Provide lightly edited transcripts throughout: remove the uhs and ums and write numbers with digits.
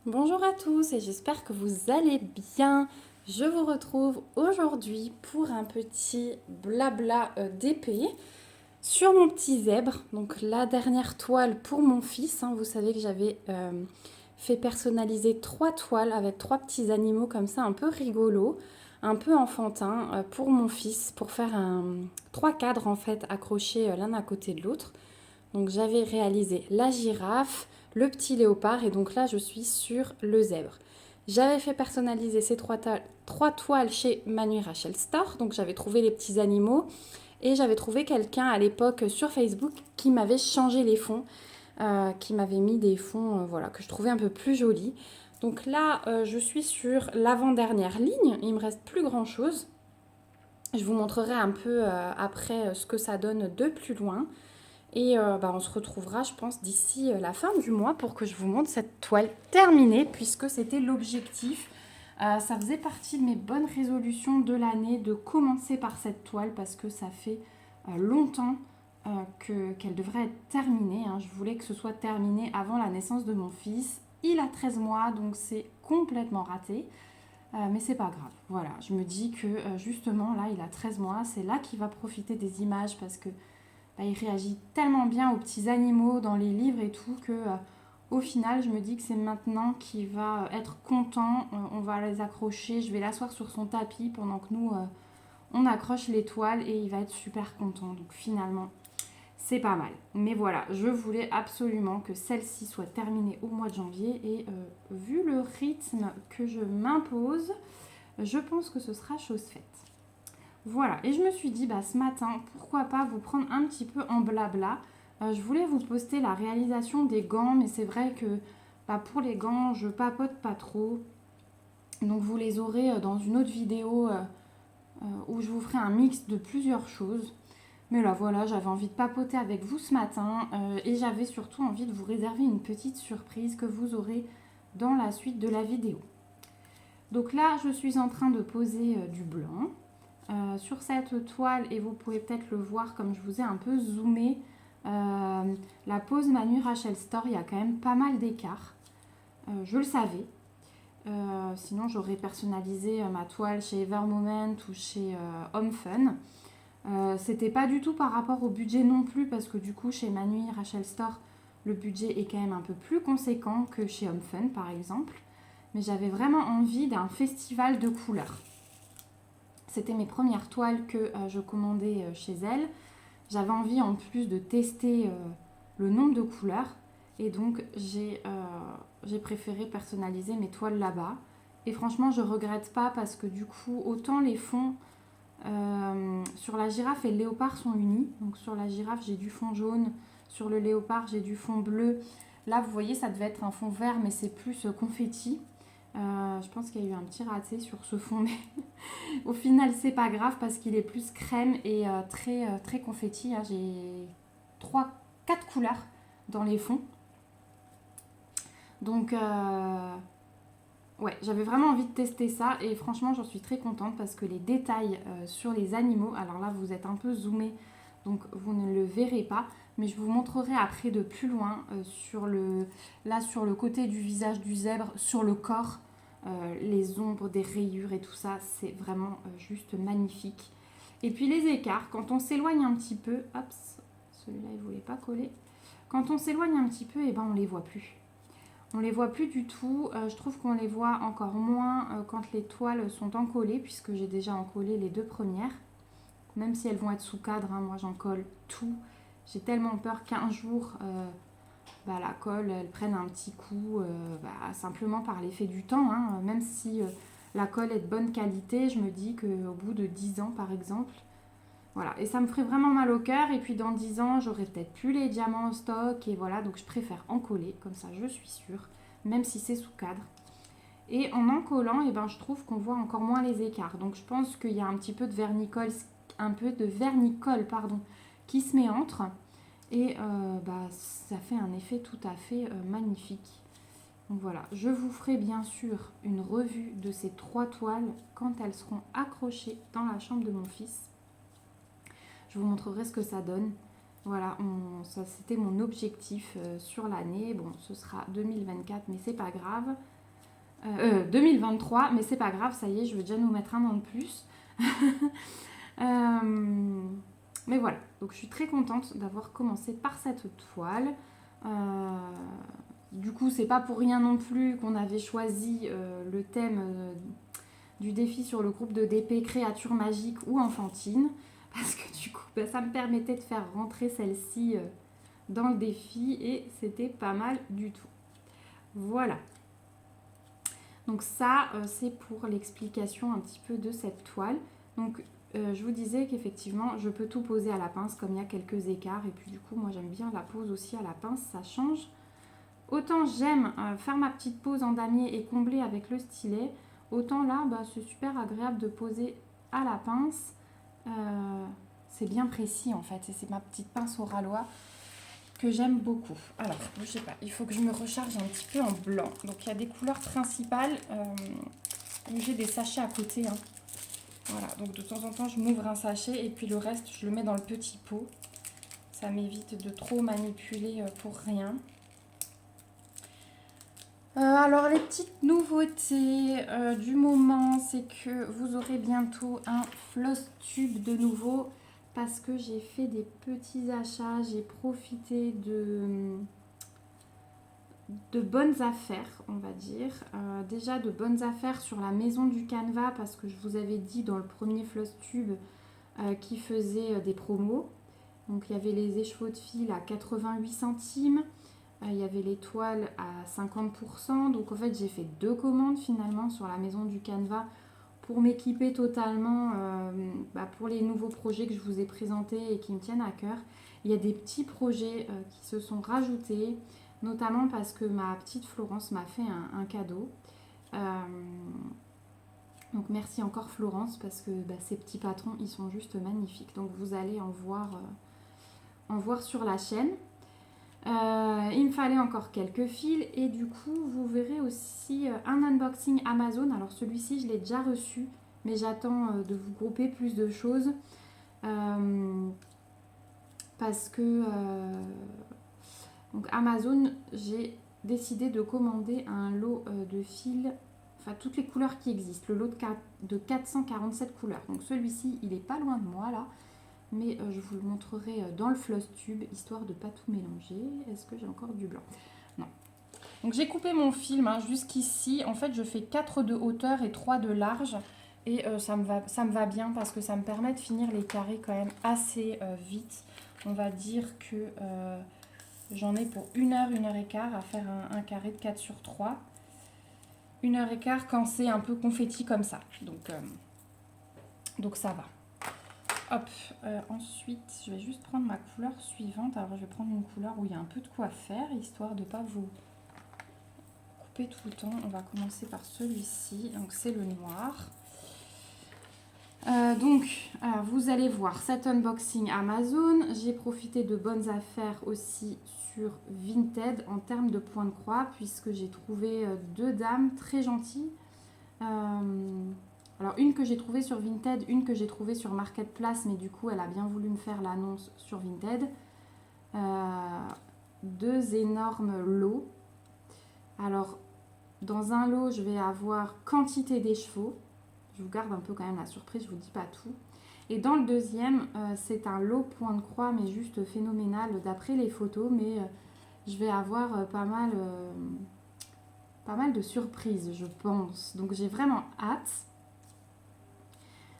Bonjour à tous et j'espère que vous allez bien. Je vous retrouve aujourd'hui pour un petit blabla d'épée sur mon petit zèbre. Donc la dernière toile pour mon fils, hein. Vous savez que j'avais fait personnaliser 3 toiles avec 3 petits animaux comme ça un peu rigolos, un peu enfantins pour mon fils pour faire 3 cadres en fait accrochés l'un à côté de l'autre. Donc j'avais réalisé la girafe, le petit léopard et donc là je suis sur le zèbre. J'avais fait personnaliser ces 3 toiles chez Manu Rachel Store, donc j'avais trouvé les petits animaux et j'avais trouvé quelqu'un à l'époque sur Facebook qui m'avait changé les fonds, qui m'avait mis des fonds voilà, que je trouvais un peu plus jolis. Donc là je suis sur l'avant-dernière ligne, il me reste plus grand chose. Je vous montrerai un peu après ce que ça donne de plus loin. Et on se retrouvera, je pense, d'ici la fin du mois pour que je vous montre cette toile terminée, puisque c'était l'objectif. Ça faisait partie de mes bonnes résolutions de l'année de commencer par cette toile parce que ça fait longtemps qu'elle devrait être terminée, hein. Je voulais que ce soit terminé avant la naissance de mon fils. Il a 13 mois, donc c'est complètement raté. Mais c'est pas grave. Voilà, je me dis que justement, là, il a 13 mois. C'est là qu'il va profiter des images parce que il réagit tellement bien aux petits animaux dans les livres et tout que au final je me dis que c'est maintenant qu'il va être content. On va les accrocher, je vais l'asseoir sur son tapis pendant que nous on accroche les toiles et il va être super content. Donc finalement c'est pas mal. Mais voilà, je voulais absolument que celle-ci soit terminée au mois de janvier et vu le rythme que je m'impose, je pense que ce sera chose faite. Voilà, et je me suis dit, ce matin, pourquoi pas vous prendre un petit peu en blabla. Je voulais vous poster la réalisation des gants, mais c'est vrai que pour les gants, je papote pas trop. Donc vous les aurez dans une autre vidéo où je vous ferai un mix de plusieurs choses. Mais là, voilà, j'avais envie de papoter avec vous ce matin et j'avais surtout envie de vous réserver une petite surprise que vous aurez dans la suite de la vidéo. Donc là, je suis en train de poser du blanc. Sur cette toile, et vous pouvez peut-être le voir comme je vous ai un peu zoomé, la pose Manu Rachel Store, il y a quand même pas mal d'écart. Je le savais. Sinon, j'aurais personnalisé ma toile chez Evermoment ou chez Home Fun. C'était pas du tout par rapport au budget non plus, parce que du coup, chez Manu Rachel Store, le budget est quand même un peu plus conséquent que chez Home Fun, par exemple. Mais j'avais vraiment envie d'un festival de couleurs. C'était mes premières toiles que je commandais chez elle. J'avais envie en plus de tester le nombre de couleurs. Et donc j'ai préféré personnaliser mes toiles là-bas. Et franchement, je regrette pas parce que du coup, autant les fonds sur la girafe et le léopard sont unis. Donc sur la girafe, j'ai du fond jaune. Sur le léopard, j'ai du fond bleu. Là, vous voyez, ça devait être un fond vert, mais c'est plus confetti. Je pense qu'il y a eu un petit raté sur ce fond, mais au final, c'est pas grave parce qu'il est plus crème et très confetti, hein. J'ai 4 couleurs dans les fonds. Donc, ouais, j'avais vraiment envie de tester ça et franchement, j'en suis très contente parce que les détails sur les animaux, alors là, vous êtes un peu zoomé, donc vous ne le verrez pas, mais je vous montrerai après de plus loin sur le côté du visage du zèbre, sur le corps. Les ombres des rayures et tout ça, c'est vraiment juste magnifique. Et puis les écarts, quand on s'éloigne un petit peu, hop, celui-là il voulait pas coller. Quand on s'éloigne un petit peu, et on les voit plus. On les voit plus du tout. Je trouve qu'on les voit encore moins quand les toiles sont encollées, puisque j'ai déjà encollé les 2 premières. Même si elles vont être sous cadre, hein, moi j'en colle tout. J'ai tellement peur qu'un jour la colle, elle prenne un petit coup simplement par l'effet du temps, hein. Même si la colle est de bonne qualité, je me dis qu'au bout de 10 ans par exemple, voilà. Et ça me ferait vraiment mal au cœur. Et puis dans 10 ans, j'aurai peut-être plus les diamants en stock. Et voilà, donc je préfère en coller, comme ça je suis sûre, même si c'est sous cadre. Et en collant, je trouve qu'on voit encore moins les écarts. Donc je pense qu'il y a un petit peu de vernicole, qui se met entre. Et ça fait un effet tout à fait magnifique. Donc voilà, je vous ferai bien sûr une revue de ces 3 toiles quand elles seront accrochées dans la chambre de mon fils. Je vous montrerai ce que ça donne. Voilà, ça c'était mon objectif sur l'année. Bon, ce sera 2024, mais c'est pas grave. 2023, mais c'est pas grave, ça y est, je vais déjà nous mettre un an de plus. Mais voilà, donc je suis très contente d'avoir commencé par cette toile. Du coup, c'est pas pour rien non plus qu'on avait choisi le thème du défi sur le groupe de DP créatures magiques ou enfantines, parce que du coup, ça me permettait de faire rentrer celle-ci dans le défi et c'était pas mal du tout. Voilà. Donc ça, c'est pour l'explication un petit peu de cette toile. Donc je vous disais qu'effectivement, je peux tout poser à la pince comme il y a quelques écarts. Et puis du coup, moi j'aime bien la pose aussi à la pince, ça change. Autant j'aime faire ma petite pose en damier et combler avec le stylet, autant là, c'est super agréable de poser à la pince. C'est bien précis en fait, et c'est ma petite pince au ralois que j'aime beaucoup. Alors, je sais pas, il faut que je me recharge un petit peu en blanc. Donc, il y a des couleurs principales où j'ai des sachets à côté. Hein. Voilà, donc de temps en temps, je m'ouvre un sachet et puis le reste, je le mets dans le petit pot. Ça m'évite de trop manipuler pour rien. Alors, les petites nouveautés du moment, c'est que vous aurez bientôt un floss tube de nouveau. Parce que j'ai fait des petits achats, j'ai profité de bonnes affaires, on va dire. Déjà de bonnes affaires sur la maison du Canva, parce que je vous avais dit dans le premier floss tube qui faisait des promos. Donc il y avait les écheveaux de fil à 88 centimes, il y avait les toiles à 50%. Donc en fait j'ai fait 2 commandes finalement sur la maison du Canva pour m'équiper totalement pour les nouveaux projets que je vous ai présentés et qui me tiennent à cœur. Il y a des petits projets qui se sont rajoutés, notamment parce que ma petite Florence m'a fait un cadeau. Donc merci encore Florence, parce que ces petits patrons, ils sont juste magnifiques. Donc vous allez en voir sur la chaîne. Il me fallait encore quelques fils et du coup vous verrez aussi un unboxing Amazon. Alors celui-ci je l'ai déjà reçu, mais j'attends de vous grouper plus de choses parce que donc Amazon, j'ai décidé de commander un lot de fils, enfin toutes les couleurs qui existent, le lot de 447 couleurs. Donc celui-ci il est pas loin de moi là. Mais je vous le montrerai dans le floss tube, histoire de ne pas tout mélanger. Est-ce que j'ai encore du blanc? Non. Donc j'ai coupé mon film jusqu'ici. En fait, je fais 4 de hauteur et 3 de large. Et ça me va bien parce que ça me permet de finir les carrés quand même assez vite. On va dire que j'en ai pour 1 heure, 1 heure et quart à faire un carré de 4 sur 3. 1 heure et quart quand c'est un peu confetti comme ça. Donc ça va. Hop, ensuite, je vais juste prendre ma couleur suivante. Alors, je vais prendre une couleur où il y a un peu de quoi faire, histoire de ne pas vous couper tout le temps. On va commencer par celui-ci. Donc, c'est le noir. Vous allez voir cet unboxing Amazon. J'ai profité de bonnes affaires aussi sur Vinted en termes de points de croix, puisque j'ai trouvé 2 dames très gentilles. Alors une que j'ai trouvée sur Vinted, une que j'ai trouvée sur Marketplace, mais du coup elle a bien voulu me faire l'annonce sur Vinted. 2 énormes lots. Alors dans un lot je vais avoir quantité d'écheveaux. Je vous garde un peu quand même la surprise, je vous dis pas tout. Et dans le deuxième, c'est un lot point de croix, mais juste phénoménal d'après les photos. Mais je vais avoir pas mal de surprises, je pense. Donc j'ai vraiment hâte.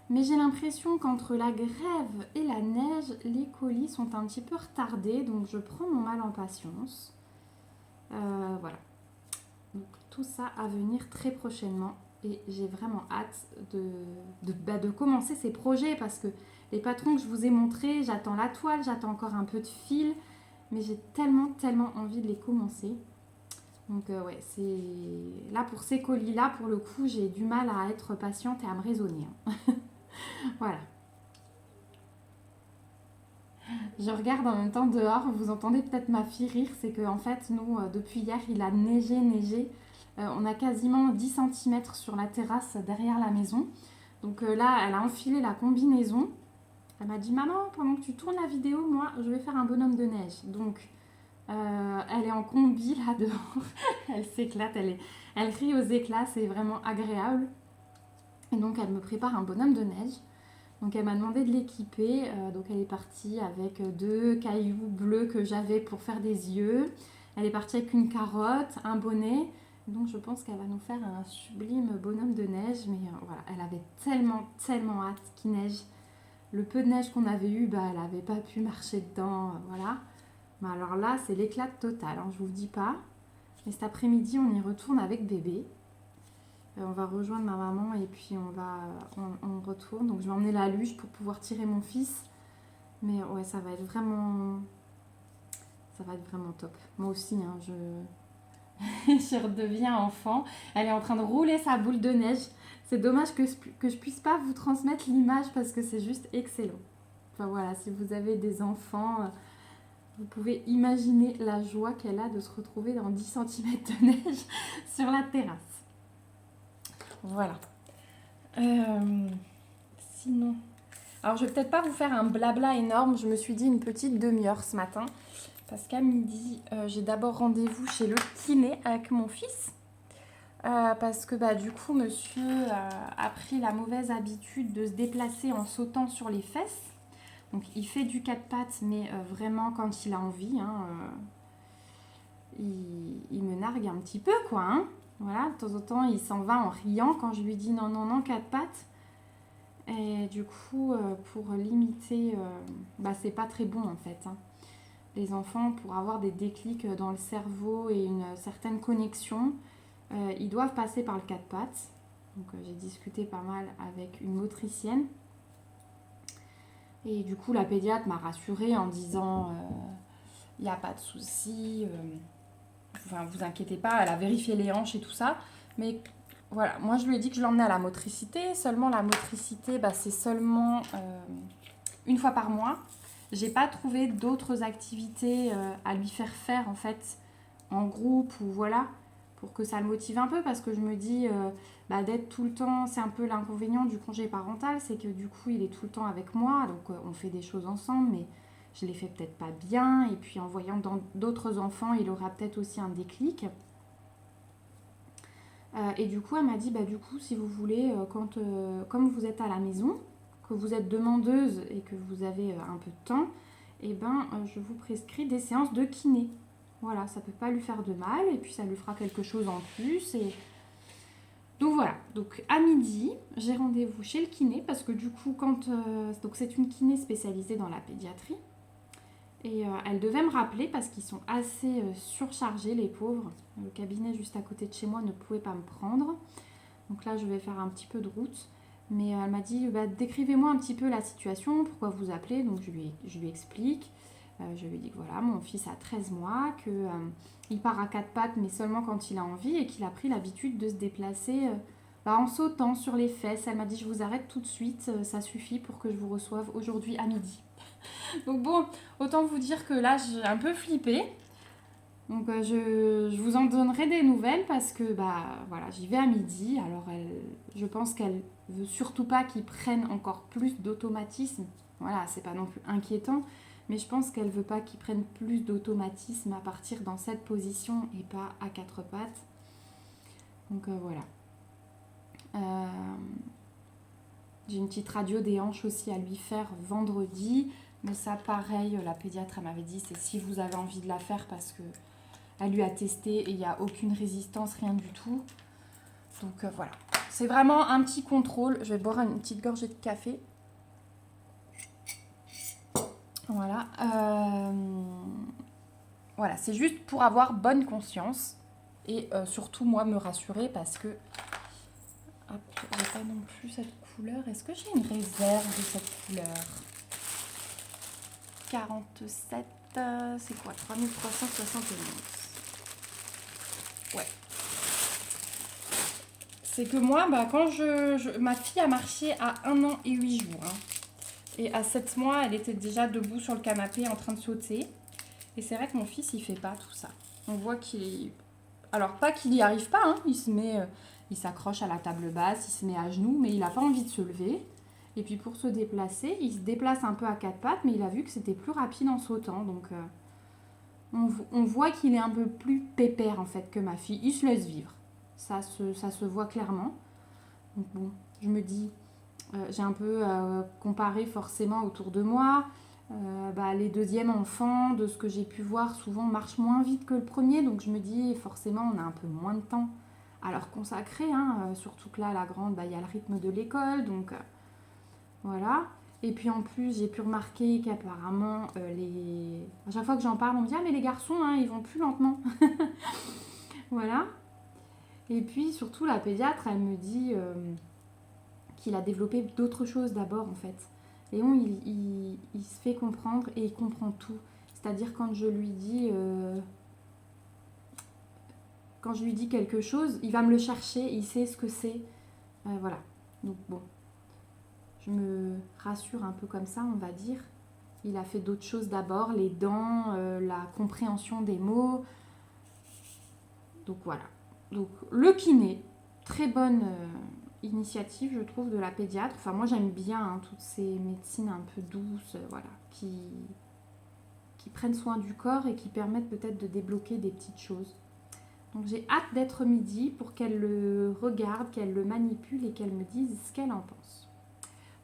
Mais j'ai l'impression qu'entre la grève et la neige, les colis sont un petit peu retardés. Donc je prends mon mal en patience. Voilà. Donc tout ça à venir très prochainement. Et j'ai vraiment hâte de commencer ces projets. Parce que les patrons que je vous ai montrés, j'attends la toile, j'attends encore un peu de fil. Mais j'ai tellement envie de les commencer. Donc ouais, c'est là pour ces colis-là, pour le coup, j'ai du mal à être patiente et à me raisonner. Voilà. Je regarde en même temps dehors, vous entendez peut-être ma fille rire, c'est qu'en fait, nous, depuis hier, il a neigé. On a quasiment 10 cm sur la terrasse derrière la maison. Donc là, elle a enfilé la combinaison. Elle m'a dit, maman, pendant que tu tournes la vidéo, moi, je vais faire un bonhomme de neige. Donc, elle est en combi là dehors. Elle s'éclate, elle crie aux éclats, c'est vraiment agréable. Et donc, elle me prépare un bonhomme de neige. Donc, elle m'a demandé de l'équiper. Donc, elle est partie avec 2 cailloux bleus que j'avais pour faire des yeux. Elle est partie avec une carotte, un bonnet. Donc, je pense qu'elle va nous faire un sublime bonhomme de neige. Mais voilà, elle avait tellement hâte qu'il neige. Le peu de neige qu'on avait eu, bah, elle n'avait pas pu marcher dedans. Voilà. Mais alors là, c'est l'éclat total, hein, je vous dis pas. Et cet après-midi, on y retourne avec bébé. On va rejoindre ma maman et puis on retourne. Donc je vais emmener la luge pour pouvoir tirer mon fils. Mais ouais, ça va être vraiment top. Moi aussi, hein, je redeviens enfant. Elle est en train de rouler sa boule de neige. C'est dommage que je puisse pas vous transmettre l'image parce que c'est juste excellent. Enfin voilà, si vous avez des enfants, vous pouvez imaginer la joie qu'elle a de se retrouver dans 10 centimètres de neige sur la terrasse. Voilà. Sinon... Alors, je vais peut-être pas vous faire un blabla énorme. Je me suis dit une petite demi-heure ce matin. Parce qu'à midi, j'ai d'abord rendez-vous chez le kiné avec mon fils. Parce que bah, du coup, monsieur a pris la mauvaise habitude de se déplacer en sautant sur les fesses. Donc, il fait du 4 pattes, mais vraiment quand il a envie. Hein, il me nargue un petit peu, quoi. Hein. Voilà, de temps en temps, il s'en va en riant quand je lui dis non, non, non, 4 pattes. Et du coup, pour limiter, bah, c'est pas très bon en fait. Hein. Les enfants, pour avoir des déclics dans le cerveau et une certaine connexion, ils doivent passer par le 4 pattes. Donc, j'ai discuté pas mal avec une motricienne. Et du coup, la pédiatre m'a rassurée en disant il n'y a pas de souci, enfin, vous inquiétez pas, elle a vérifié les hanches et tout ça. Mais voilà, moi je lui ai dit que je l'emmenais à la motricité. Seulement la motricité, bah, c'est seulement une fois par mois. J'ai pas trouvé d'autres activités à lui faire faire en fait en groupe ou voilà pour que ça le motive un peu parce que je me dis bah, d'être tout le temps, c'est un peu l'inconvénient du congé parental, c'est que du coup il est tout le temps avec moi, donc on fait des choses ensemble mais je les fais peut-être pas bien et puis en voyant d'autres enfants il aura peut-être aussi un déclic. Et du coup elle m'a dit bah du coup si vous voulez comme vous êtes à la maison, que vous êtes demandeuse et que vous avez un peu de temps, et ben je vous prescris des séances de kiné. Voilà, ça peut pas lui faire de mal et puis ça lui fera quelque chose en plus. Et donc voilà, donc à midi, j'ai rendez-vous chez le kiné parce que du coup, donc c'est une kiné spécialisée dans la pédiatrie. Et elle devait me rappeler parce qu'ils sont assez surchargés, les pauvres. Le cabinet juste à côté de chez moi ne pouvait pas me prendre. Donc là, je vais faire un petit peu de route. Mais elle m'a dit, bah, décrivez-moi un petit peu la situation, pourquoi vous appelez. Donc je lui explique. Je lui dis que voilà, mon fils a 13 mois, qu'il part à 4 pattes, mais seulement quand il a envie, et qu'il a pris l'habitude de se déplacer bah, en sautant sur les fesses. Elle m'a dit, je vous arrête tout de suite, ça suffit pour que je vous reçoive aujourd'hui à midi. Donc bon, autant vous dire que là, j'ai un peu flippé. Donc je vous en donnerai des nouvelles parce que bah voilà, j'y vais à midi. Alors je pense qu'elle veut surtout pas qu'ils prennent encore plus d'automatisme. Voilà, c'est pas non plus inquiétant, mais je pense qu'elle veut pas qu'ils prennent plus d'automatisme à partir dans cette position et pas à 4 pattes. Donc voilà. J'ai une petite radio des hanches aussi à lui faire vendredi. Mais ça, pareil, la pédiatre elle m'avait dit, c'est si vous avez envie de la faire parce que elle lui a testé et il n'y a aucune résistance, rien du tout. Donc voilà. C'est vraiment un petit contrôle. Je vais boire une petite gorgée de café. Voilà. Voilà, c'est juste pour avoir bonne conscience. Et surtout, moi, me rassurer parce que... Hop, j'ai pas non plus cette couleur. Est-ce que j'ai une réserve de cette couleur ? 47, c'est quoi ? 3371. Ouais. C'est que moi, bah, quand ma fille a marché à 1 an et 8 jours. Hein. Et à 7 mois, elle était déjà debout sur le canapé en train de sauter. Et c'est vrai que mon fils, il fait pas tout ça. On voit qu'il... Alors, pas qu'il n'y arrive pas, hein. Il s'accroche à la table basse, il se met à genoux, mais il n'a pas envie de se lever. Et puis pour se déplacer, il se déplace un peu à quatre pattes, mais il a vu que c'était plus rapide en sautant. Donc on voit qu'il est un peu plus pépère en fait que ma fille. Il se laisse vivre. Ça se voit clairement. Donc bon, je me dis, j'ai un peu comparé forcément autour de moi. Les deuxièmes enfants, de ce que j'ai pu voir, souvent marchent moins vite que le premier. Donc je me dis, forcément, on a un peu moins de temps à leur consacrer. Surtout que là, la grande, il y a le rythme de l'école. Donc voilà. Et puis en plus, j'ai pu remarquer qu'apparemment, à chaque fois que j'en parle, on me dit, ah mais les garçons, ils vont plus lentement. Voilà. Et puis surtout, la pédiatre, elle me dit qu'il a développé d'autres choses d'abord en fait. Léon, il se fait comprendre et il comprend tout. C'est-à-dire quand je lui dis quelque chose, il va me le chercher, il sait ce que c'est. Voilà. Donc bon, je me rassure un peu comme ça, on va dire. Il a fait d'autres choses d'abord, les dents, la compréhension des mots. Donc voilà. Donc le kiné, très bonne initiative, je trouve, de la pédiatre. Enfin, moi, j'aime bien toutes ces médecines un peu douces, voilà, qui prennent soin du corps et qui permettent peut-être de débloquer des petites choses. Donc, j'ai hâte d'être midi pour qu'elle le regarde, qu'elle le manipule et qu'elle me dise ce qu'elle en pense.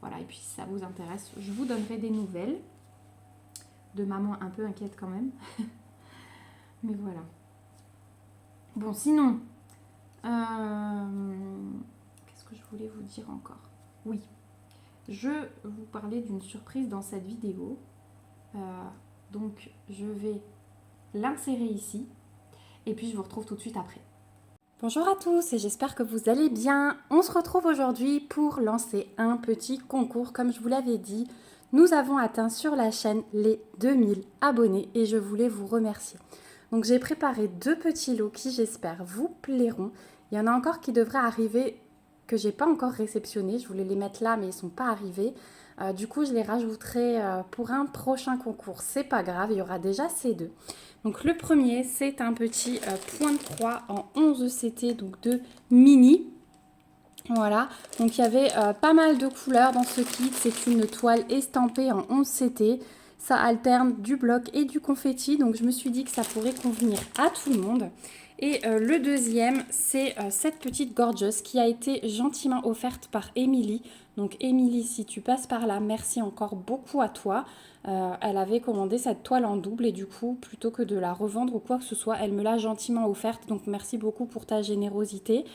Voilà, et puis si ça vous intéresse, je vous donnerai des nouvelles de maman un peu inquiète quand même. Mais voilà. Bon, sinon, qu'est-ce que je voulais vous dire encore? Oui, je vais vous parler d'une surprise dans cette vidéo. Donc, je vais l'insérer ici et puis je vous retrouve tout de suite après. Bonjour à tous et j'espère que vous allez bien. On se retrouve aujourd'hui pour lancer un petit concours. Comme je vous l'avais dit, nous avons atteint sur la chaîne les 2000 abonnés et je voulais vous remercier. Donc j'ai préparé 2 petits lots qui j'espère vous plairont. Il y en a encore qui devraient arriver que j'ai pas encore réceptionnés. Je voulais les mettre là mais ils ne sont pas arrivés. Du coup je les rajouterai pour un prochain concours. C'est pas grave, il y aura déjà ces 2. Donc le premier c'est un petit point de croix en 11 CT, donc de mini. Voilà, donc il y avait pas mal de couleurs dans ce kit. C'est une toile estampée en 11 CT. Ça alterne du bloc et du confetti, donc je me suis dit que ça pourrait convenir à tout le monde. Et le deuxième, c'est cette petite gorgeous qui a été gentiment offerte par Émilie. Donc Émilie, si tu passes par là, merci encore beaucoup à toi. Elle avait commandé cette toile en double et du coup, plutôt que de la revendre ou quoi que ce soit, elle me l'a gentiment offerte. Donc merci beaucoup pour ta générosité.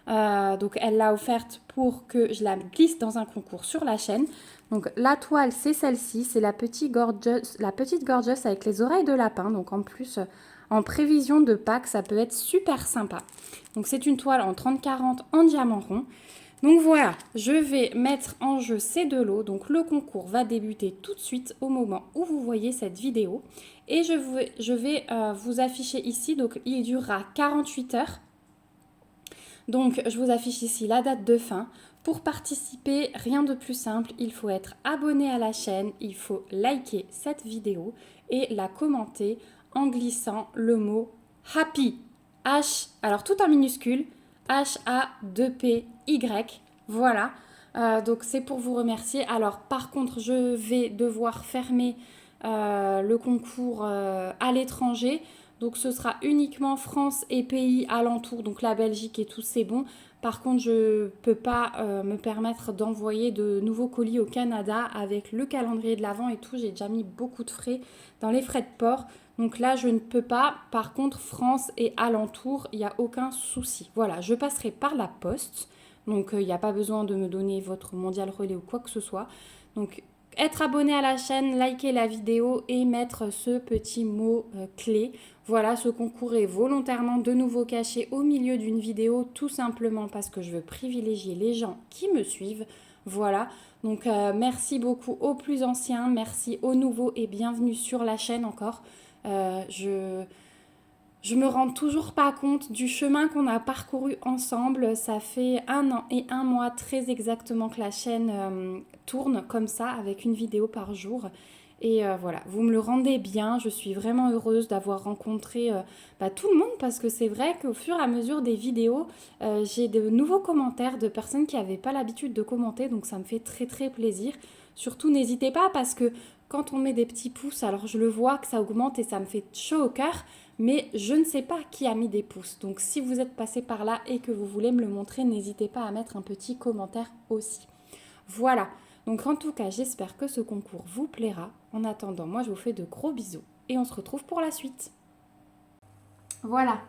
Donc elle l'a offerte pour que je la glisse dans un concours sur la chaîne. Donc la toile c'est celle-ci, c'est la petite gorgeous avec les oreilles de lapin. Donc en plus en prévision de Pâques ça peut être super sympa. Donc c'est une toile en 30-40 en diamant rond. Donc voilà, je vais mettre en jeu ces 2 lots. Donc le concours va débuter tout de suite au moment où vous voyez cette vidéo. Et je vais vous afficher ici, donc il durera 48 heures. Donc, je vous affiche ici la date de fin. Pour participer, rien de plus simple, il faut être abonné à la chaîne, il faut liker cette vidéo et la commenter en glissant le mot HAPPY. Alors tout en minuscule, H-A-2-P-Y. Voilà, donc c'est pour vous remercier. Alors par contre, je vais devoir fermer le concours à l'étranger. Donc ce sera uniquement France et pays alentours, donc la Belgique et tout, c'est bon. Par contre, je ne peux pas me permettre d'envoyer de nouveaux colis au Canada avec le calendrier de l'Avent et tout. J'ai déjà mis beaucoup de frais dans les frais de port. Donc là, je ne peux pas. Par contre, France et alentours, il n'y a aucun souci. Voilà, je passerai par la poste. Donc il n'y a pas besoin de me donner votre mondial relais ou quoi que ce soit. Donc être abonné à la chaîne, liker la vidéo et mettre ce petit mot clé. Voilà, ce concours est volontairement de nouveau caché au milieu d'une vidéo, tout simplement parce que je veux privilégier les gens qui me suivent. Voilà, donc merci beaucoup aux plus anciens, merci aux nouveaux et bienvenue sur la chaîne encore. Je me rends toujours pas compte du chemin qu'on a parcouru ensemble. Ça fait 1 an et 1 mois très exactement que la chaîne tourne comme ça, avec une vidéo par jour. Et voilà, vous me le rendez bien. Je suis vraiment heureuse d'avoir rencontré tout le monde parce que c'est vrai qu'au fur et à mesure des vidéos, j'ai de nouveaux commentaires de personnes qui n'avaient pas l'habitude de commenter. Donc ça me fait très très plaisir. Surtout, n'hésitez pas parce que quand on met des petits pouces, alors je le vois que ça augmente et ça me fait chaud au cœur. Mais je ne sais pas qui a mis des pouces. Donc si vous êtes passé par là et que vous voulez me le montrer, n'hésitez pas à mettre un petit commentaire aussi. Voilà, donc en tout cas, j'espère que ce concours vous plaira. En attendant, moi je vous fais de gros bisous et on se retrouve pour la suite. Voilà,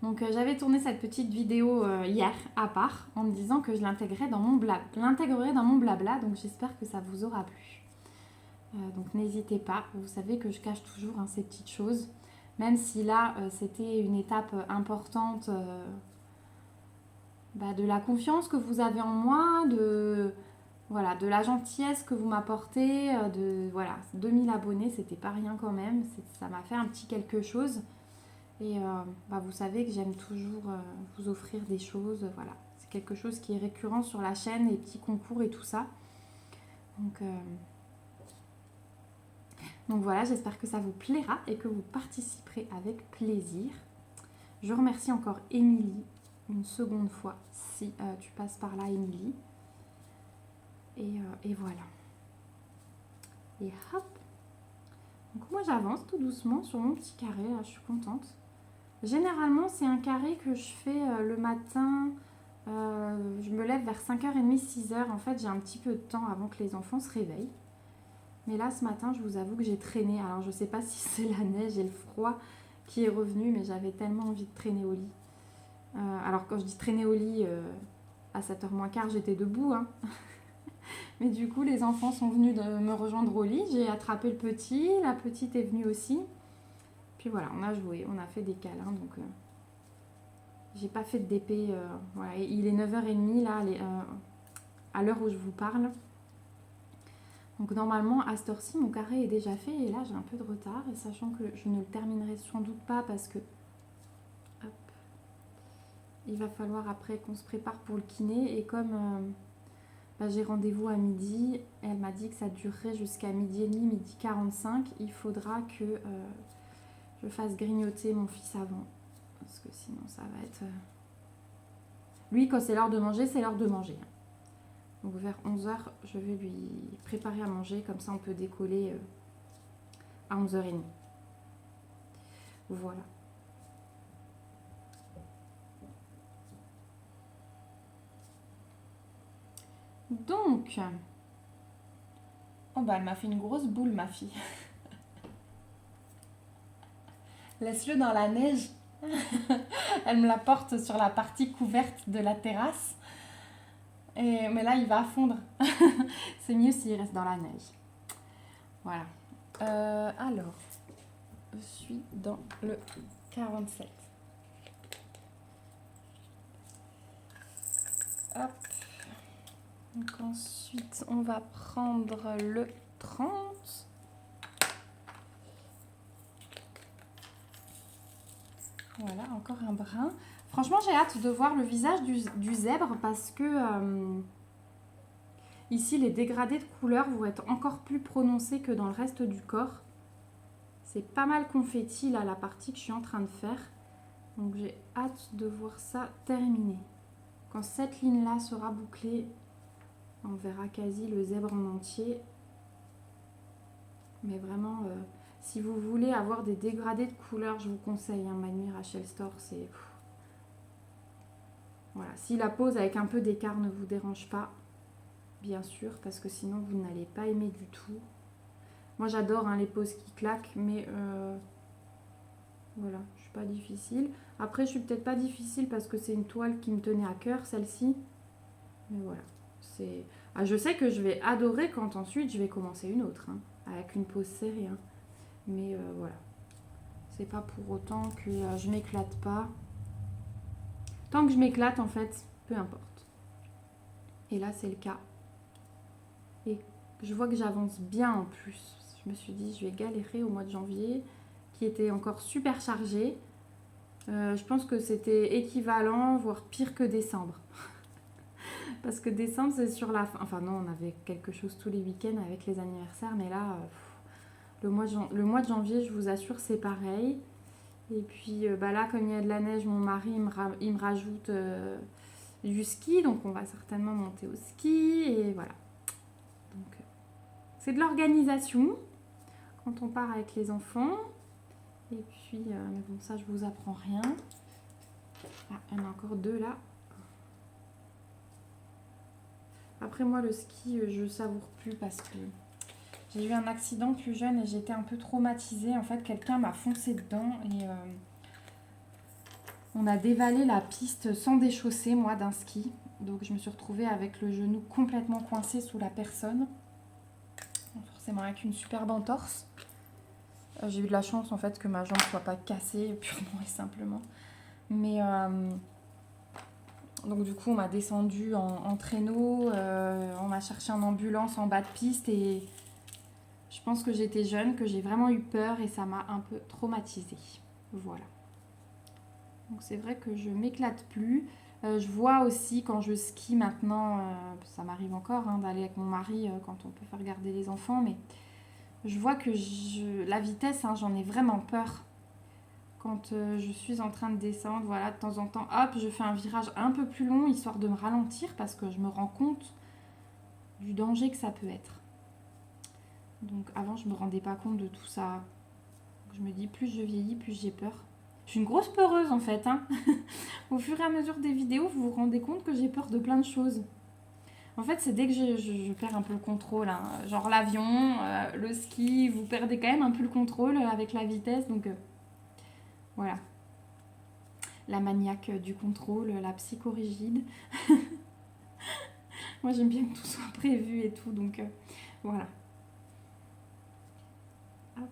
donc j'avais tourné cette petite vidéo hier à part en me disant que je l'intégrerais dans mon blabla, donc j'espère que ça vous aura plu. Donc n'hésitez pas, vous savez que je cache toujours ces petites choses, même si là c'était une étape importante de la confiance que vous avez en moi, voilà, de la gentillesse que vous m'apportez, 2000 abonnés, c'était pas rien quand même, ça m'a fait un petit quelque chose. Et vous savez que j'aime toujours vous offrir des choses, voilà. C'est quelque chose qui est récurrent sur la chaîne, les petits concours et tout ça. Donc voilà, j'espère que ça vous plaira et que vous participerez avec plaisir. Je remercie encore Émilie une seconde fois, si tu passes par là, Émilie. Et voilà. Et hop. Donc moi j'avance tout doucement sur mon petit carré, là je suis contente. Généralement c'est un carré que je fais le matin, je me lève vers 5h30, 6h. En fait j'ai un petit peu de temps avant que les enfants se réveillent. Mais là ce matin je vous avoue que j'ai traîné, alors je sais pas si c'est la neige et le froid qui est revenu, mais j'avais tellement envie de traîner au lit. Alors quand je dis traîner au lit, à 7h moins quart j'étais debout, hein. Mais du coup, les enfants sont venus de me rejoindre au lit. J'ai attrapé le petit, la petite est venue aussi. Puis voilà, on a joué, on a fait des câlins. Donc, j'ai pas fait de DP. Voilà. Il est 9h30 là, à l'heure où je vous parle. Donc, normalement, à cette heure-ci, mon carré est déjà fait. Et là, j'ai un peu de retard. Et sachant que je ne le terminerai sans doute pas parce que hop, il va falloir après qu'on se prépare pour le kiné. Et comme j'ai rendez-vous à midi. Elle m'a dit que ça durerait jusqu'à midi et demi, midi 45. Il faudra que je fasse grignoter mon fils avant. Parce que sinon, ça va être... Lui, quand c'est l'heure de manger, c'est l'heure de manger. Donc vers 11h, je vais lui préparer à manger. Comme ça, on peut décoller à 11h30. Voilà. Donc... Oh elle m'a fait une grosse boule, ma fille. Laisse-le dans la neige. Elle me la porte sur la partie couverte de la terrasse. Mais là, il va fondre. C'est mieux s'il reste dans la neige. Voilà. Alors, je suis dans le 47. Hop. Donc ensuite, on va prendre le 30. Voilà, encore un brin. Franchement, j'ai hâte de voir le visage du zèbre parce que ici, les dégradés de couleurs vont être encore plus prononcés que dans le reste du corps. C'est pas mal confetti, là, la partie que je suis en train de faire. Donc, j'ai hâte de voir ça terminé. Quand cette ligne-là sera bouclée, on verra quasi le zèbre en entier. Mais vraiment, si vous voulez avoir des dégradés de couleurs, je vous conseille Manu Rachel Store. C'est... Voilà. Si la pose avec un peu d'écart ne vous dérange pas, bien sûr, parce que sinon vous n'allez pas aimer du tout. Moi j'adore les poses qui claquent, mais voilà, je suis pas difficile. Après je suis peut-être pas difficile parce que c'est une toile qui me tenait à cœur, celle-ci. Mais voilà, c'est... je sais que je vais adorer quand ensuite je vais commencer une autre, avec une pose serrée. Mais voilà, c'est pas pour autant que je m'éclate pas. Tant que je m'éclate, en fait, peu importe. Et là, c'est le cas. Et je vois que j'avance bien en plus. Je me suis dit, je vais galérer au mois de janvier, qui était encore super chargé. Je pense que c'était équivalent, voire pire que décembre. Parce que décembre, c'est sur la fin. Enfin non, on avait quelque chose tous les week-ends avec les anniversaires, mais là, Le mois de janvier, je vous assure, c'est pareil. Et puis là, comme il y a de la neige, mon mari il me rajoute du ski. Donc on va certainement monter au ski. Et voilà. Donc c'est de l'organisation quand on part avec les enfants. Et puis, mais bon, ça, je vous apprends rien. Ah, il y en a encore 2 là. Après, moi, le ski, je savoure plus parce que j'ai eu un accident plus jeune et j'étais un peu traumatisée. En fait, quelqu'un m'a foncé dedans et on a dévalé la piste sans déchausser, moi, d'un ski. Donc, je me suis retrouvée avec le genou complètement coincé sous la personne. Forcément, avec une superbe entorse. J'ai eu de la chance, en fait, que ma jambe ne soit pas cassée, purement et simplement. Mais donc du coup on m'a descendu en traîneau, on m'a cherché en ambulance en bas de piste et je pense que j'étais jeune, que j'ai vraiment eu peur et ça m'a un peu traumatisée. Voilà. Donc c'est vrai que je m'éclate plus. Je vois aussi quand je skie maintenant, ça m'arrive encore d'aller avec mon mari quand on peut faire garder les enfants, mais je vois que la vitesse, j'en ai vraiment peur. Quand je suis en train de descendre, voilà, de temps en temps, hop, je fais un virage un peu plus long, histoire de me ralentir, parce que je me rends compte du danger que ça peut être. Donc avant, je ne me rendais pas compte de tout ça. Donc, je me dis, plus je vieillis, plus j'ai peur. Je suis une grosse peureuse, en fait. Au fur et à mesure des vidéos, vous vous rendez compte que j'ai peur de plein de choses. En fait, c'est dès que je perds un peu le contrôle. Genre l'avion, le ski, vous perdez quand même un peu le contrôle avec la vitesse. Donc voilà. La maniaque du contrôle, la psychorigide. Moi, j'aime bien que tout soit prévu et tout, donc voilà. Hop.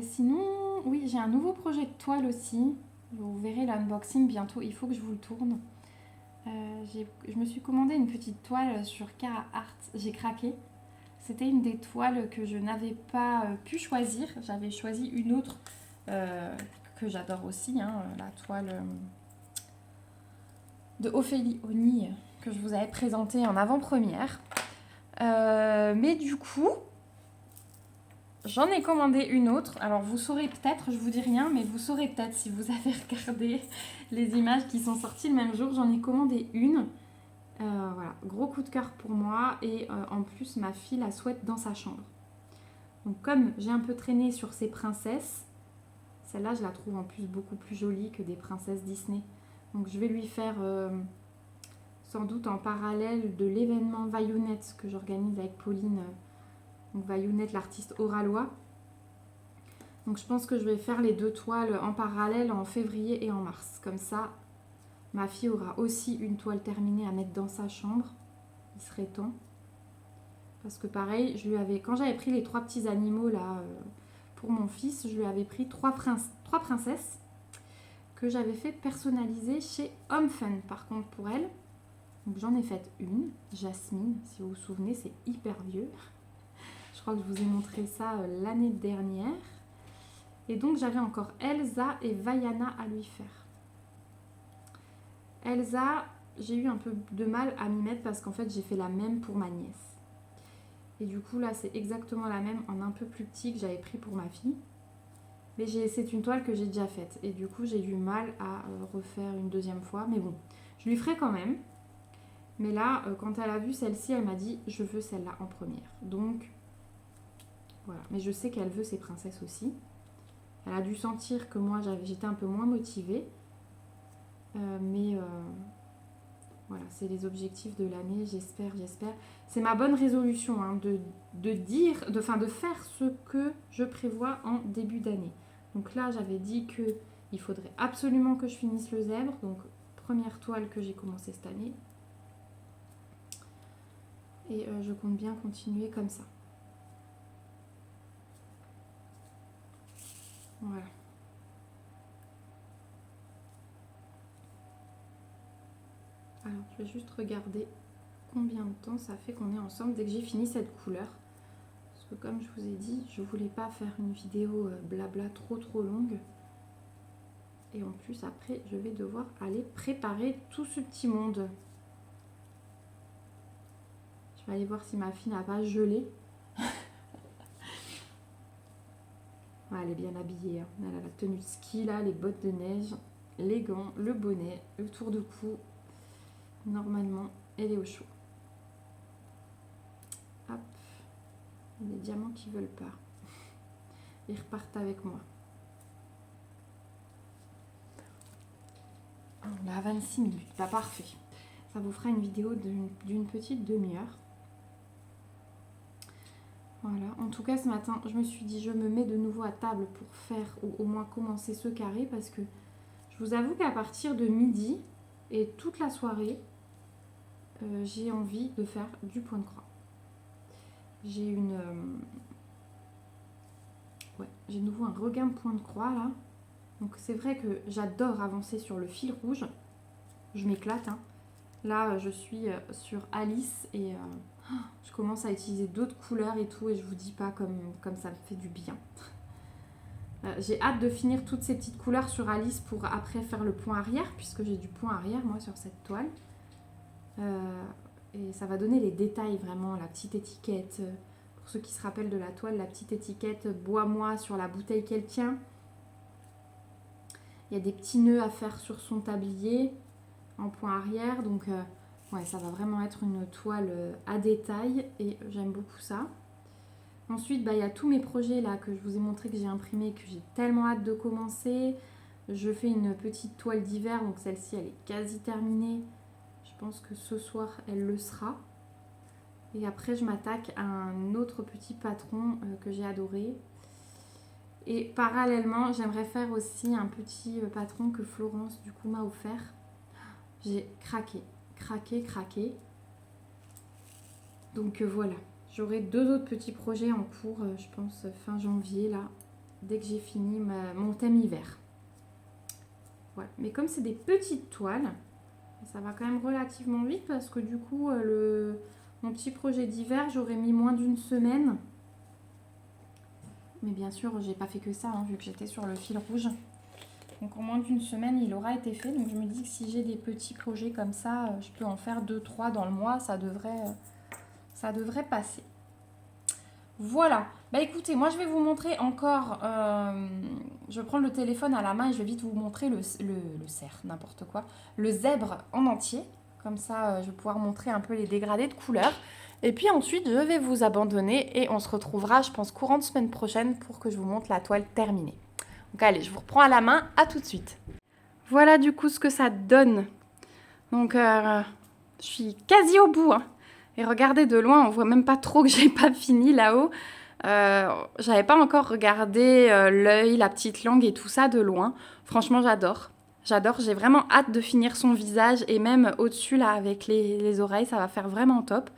Sinon, oui, j'ai un nouveau projet de toile aussi. Vous verrez l'unboxing bientôt, il faut que je vous le tourne. Je me suis commandé une petite toile sur Cara Art, j'ai craqué. C'était une des toiles que je n'avais pas pu choisir. J'avais choisi une autre que j'adore aussi, la toile de Ophélie Oni que je vous avais présentée en avant-première. Mais du coup, j'en ai commandé une autre. Alors vous saurez peut-être, je vous dis rien, mais vous saurez peut-être si vous avez regardé les images qui sont sorties le même jour. J'en ai commandé une. Voilà, gros coup de cœur pour moi. Et en plus, ma fille la souhaite dans sa chambre. Donc comme j'ai un peu traîné sur ces princesses, celle-là je la trouve en plus beaucoup plus jolie que des princesses Disney. Donc je vais lui faire sans doute en parallèle de l'événement Vaillonnette que j'organise avec Pauline. Donc Vaillonnette, l'artiste oralois. Donc je pense que je vais faire les 2 toiles en parallèle en février et en mars. Comme ça, ma fille aura aussi une toile terminée à mettre dans sa chambre. Il serait temps. Parce que pareil, quand j'avais pris les 3 petits animaux là pour mon fils, je lui avais pris 3 princesses que j'avais fait personnaliser chez Home Fun par contre pour elle. Donc j'en ai fait une, Jasmine, si vous vous souvenez, c'est hyper vieux. Je crois que je vous ai montré ça l'année dernière. Et donc j'avais encore Elsa et Vaiana à lui faire. Elsa, j'ai eu un peu de mal à m'y mettre parce qu'en fait j'ai fait la même pour ma nièce. Et du coup là c'est exactement la même en un peu plus petit que j'avais pris pour ma fille. Mais c'est une toile que j'ai déjà faite. Et du coup j'ai eu mal à refaire une deuxième fois. Mais bon, je lui ferai quand même. Mais là, quand elle a vu celle-ci, elle m'a dit je veux celle-là en première. Donc voilà. Mais je sais qu'elle veut ses princesses aussi. Elle a dû sentir que moi j'étais un peu moins motivée. Mais voilà, c'est les objectifs de l'année, j'espère. C'est ma bonne résolution de faire ce que je prévois en début d'année. Donc là, j'avais dit qu'il faudrait absolument que je finisse le zèbre. Donc première toile que j'ai commencé cette année. Et je compte bien continuer comme ça. Voilà. Alors, je vais juste regarder combien de temps ça fait qu'on est ensemble dès que j'ai fini cette couleur. Parce que comme je vous ai dit, je voulais pas faire une vidéo blabla trop longue. Et en plus, après, je vais devoir aller préparer tout ce petit monde. Je vais aller voir si ma fille n'a pas gelé. Ouais, elle est bien habillée. Hein. Elle a la tenue de ski, là, les bottes de neige, les gants, le bonnet, le tour de cou. Normalement, elle est au chaud. Hop. Les diamants qui veulent pas. Ils repartent avec moi. On est à 26 minutes. Bah, parfait. Ça vous fera une vidéo d'une petite demi-heure. Voilà. En tout cas, ce matin, je me suis dit, je me mets de nouveau à table pour faire ou au moins commencer ce carré parce que je vous avoue qu'à partir de midi et toute la soirée, j'ai envie de faire du point de croix. J'ai j'ai de nouveau un regain de point de croix là. Donc c'est vrai que j'adore avancer sur le fil rouge. Je m'éclate. Hein. Là, je suis sur Alice et je commence à utiliser d'autres couleurs et tout. Et je vous dis pas comme ça me fait du bien. J'ai hâte de finir toutes ces petites couleurs sur Alice pour après faire le point arrière. Puisque j'ai du point arrière moi sur cette toile. Et ça va donner les détails vraiment, la petite étiquette. Pour ceux qui se rappellent de la toile, la petite étiquette bois-moi sur la bouteille qu'elle tient. Il y a des petits nœuds à faire sur son tablier en point arrière. Donc ouais, ça va vraiment être une toile à détail et j'aime beaucoup ça. Ensuite, bah, il y a tous mes projets là que je vous ai montré que j'ai imprimé, que j'ai tellement hâte de commencer. Je fais une petite toile d'hiver, donc celle-ci elle est quasi terminée. Je pense que ce soir, elle le sera. Et après, je m'attaque à un autre petit patron que j'ai adoré. Et parallèlement, j'aimerais faire aussi un petit patron que Florence, du coup, m'a offert. J'ai craqué. Donc voilà, j'aurai 2 autres petits projets en cours, je pense, fin janvier, là, dès que j'ai fini mon thème hiver. Voilà. Mais comme c'est des petites toiles, ça va quand même relativement vite parce que du coup, mon petit projet d'hiver, j'aurais mis moins d'1 semaine. Mais bien sûr, j'ai pas fait que ça, hein, vu que j'étais sur le fil rouge. Donc en moins d'1 semaine, il aura été fait. Donc je me dis que si j'ai des petits projets comme ça, je peux en faire 2-3 dans le mois. Ça devrait passer. Voilà. Bah écoutez, moi je vais vous montrer encore... je vais prendre le téléphone à la main et je vais vite vous montrer le cerf, n'importe quoi. Le zèbre en entier. Comme ça, je vais pouvoir montrer un peu les dégradés de couleurs. Et puis ensuite, je vais vous abandonner et on se retrouvera, je pense, courant de semaine prochaine pour que je vous montre la toile terminée. Donc allez, je vous reprends à la main, à tout de suite. Voilà du coup ce que ça donne. Donc je suis quasi au bout. Hein. Et regardez de loin, on voit même pas trop que j'ai pas fini là-haut. J'avais pas encore regardé l'œil, la petite langue et tout ça de loin. Franchement, j'adore. J'adore, j'ai vraiment hâte de finir son visage et même au-dessus là avec les oreilles, ça va faire vraiment top.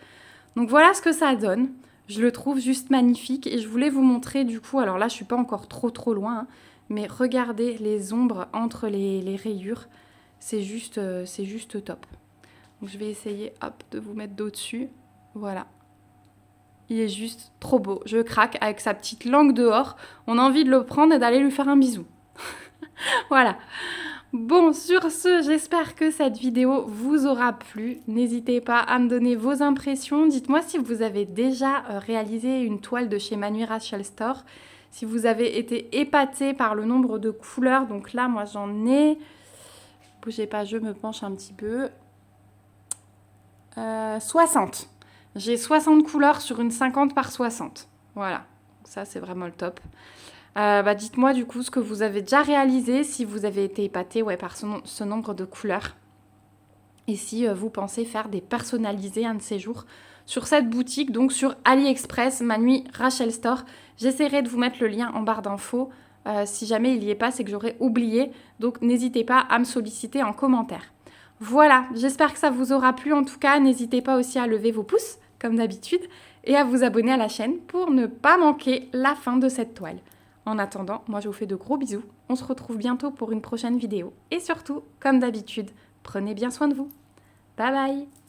Donc voilà ce que ça donne. Je le trouve juste magnifique et je voulais vous montrer du coup, alors là je suis pas encore trop loin, hein, mais regardez les ombres entre les rayures, c'est juste top. Donc je vais essayer hop, de vous mettre d'au-dessus, voilà. Il est juste trop beau, je craque avec sa petite langue dehors, on a envie de le prendre et d'aller lui faire un bisou. Voilà. Bon, sur ce, j'espère que cette vidéo vous aura plu. N'hésitez pas à me donner vos impressions. Dites-moi si vous avez déjà réalisé une toile de chez Manu Rachel Store. Si vous avez été épaté par le nombre de couleurs. Donc là, moi, j'en ai... Bougez pas, je me penche un petit peu. 60. J'ai 60 couleurs sur une 50 par 60. Voilà. Donc ça, c'est vraiment le top. Dites-moi du coup ce que vous avez déjà réalisé, si vous avez été épaté par ce nombre de couleurs. Et si vous pensez faire des personnalisés un de ces jours sur cette boutique, donc sur AliExpress, Manu Rachel Store. J'essaierai de vous mettre le lien en barre d'infos. Si jamais il n'y est pas, c'est que j'aurais oublié. Donc n'hésitez pas à me solliciter en commentaire. Voilà, j'espère que ça vous aura plu en tout cas. N'hésitez pas aussi à lever vos pouces, comme d'habitude, et à vous abonner à la chaîne pour ne pas manquer la fin de cette toile. En attendant, moi je vous fais de gros bisous. On se retrouve bientôt pour une prochaine vidéo. Et surtout, comme d'habitude, prenez bien soin de vous. Bye bye!